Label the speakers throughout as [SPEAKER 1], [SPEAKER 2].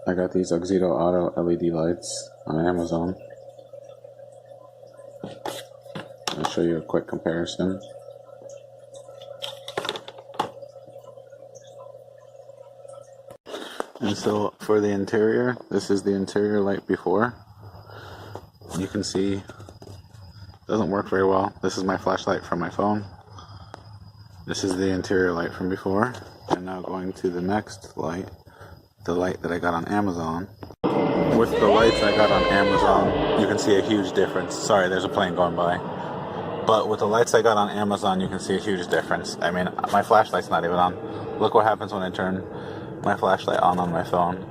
[SPEAKER 1] I got these AUXITO Auto LED lights on Amazon. I'll show you a quick comparison. And so for the interior, this is the interior light before. You can see it doesn't work very well. This is my flashlight from my phone. This is the interior light from before. And now going to the next light, the light that I got on Amazon. With the lights I got on Amazon, you can see a huge difference. Sorry, there's a plane going by. But with the lights I got on Amazon, you can see a huge difference. I mean, my flashlight's not even on. Look what happens when I turn my flashlight on my phone.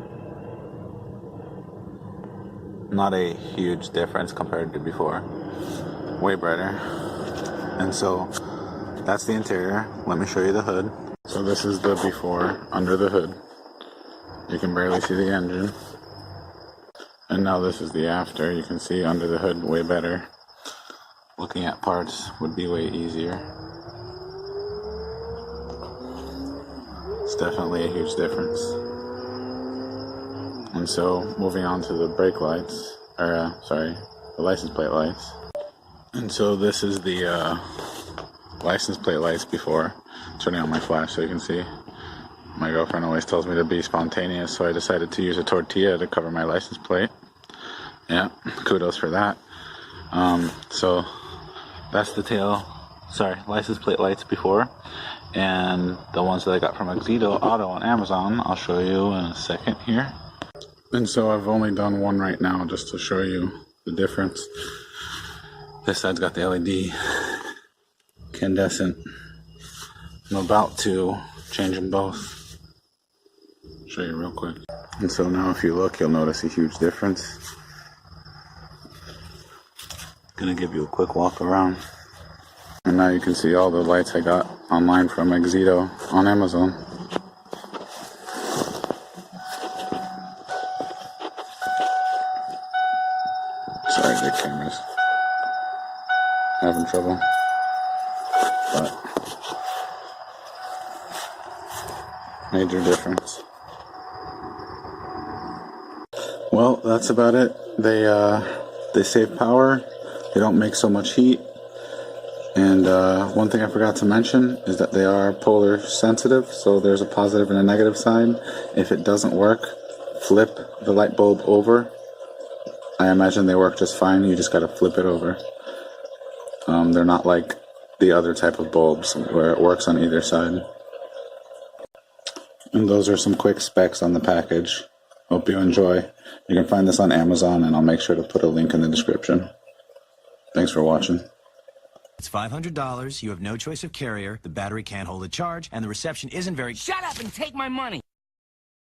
[SPEAKER 1] Not a huge difference compared to before. Way brighter. And so that's the interior. Let me show you the hood. So this is the before under the hood. You can barely see the engine. And now this is the after. You can see under the hood way better. Looking at parts would be way easier. It's definitely a huge difference. And so moving on to the brake lights, or sorry, the license plate lights. And so this is the license plate lights before. Turning on my flash so you can see. My girlfriend always tells me to be spontaneous, so I decided to use a tortilla to cover my license plate. Yeah, kudos for that. So that's the license plate lights before. And the ones that I got from AUXITO Auto on Amazon, I'll show you in a second here. And so I've only done one right now just to show you the difference. This side's got the LED incandescent. I'm about to change them both. Show you real quick. And so now if you look, you'll notice a huge difference. Gonna give you a quick walk around. And now you can see all the lights I got online from AUXITO on Amazon. Sorry, the camera's having trouble. But major difference. Well, that's about it. They save power. They don't make so much heat. And one thing I forgot to mention is that they are polar sensitive, so there's a positive and a negative side. If it doesn't work, flip the light bulb over. I imagine they work just fine. You just gotta flip it over. They're not like the other type of bulbs where it works on either side. And those are some quick specs on the package. Hope you enjoy. You can find this on Amazon, and I'll make sure to put a link in the description. Thanks for watching.
[SPEAKER 2] It's $500, you have no choice of carrier, the battery can't hold a charge, and the reception isn't very—
[SPEAKER 3] Shut up and take my money!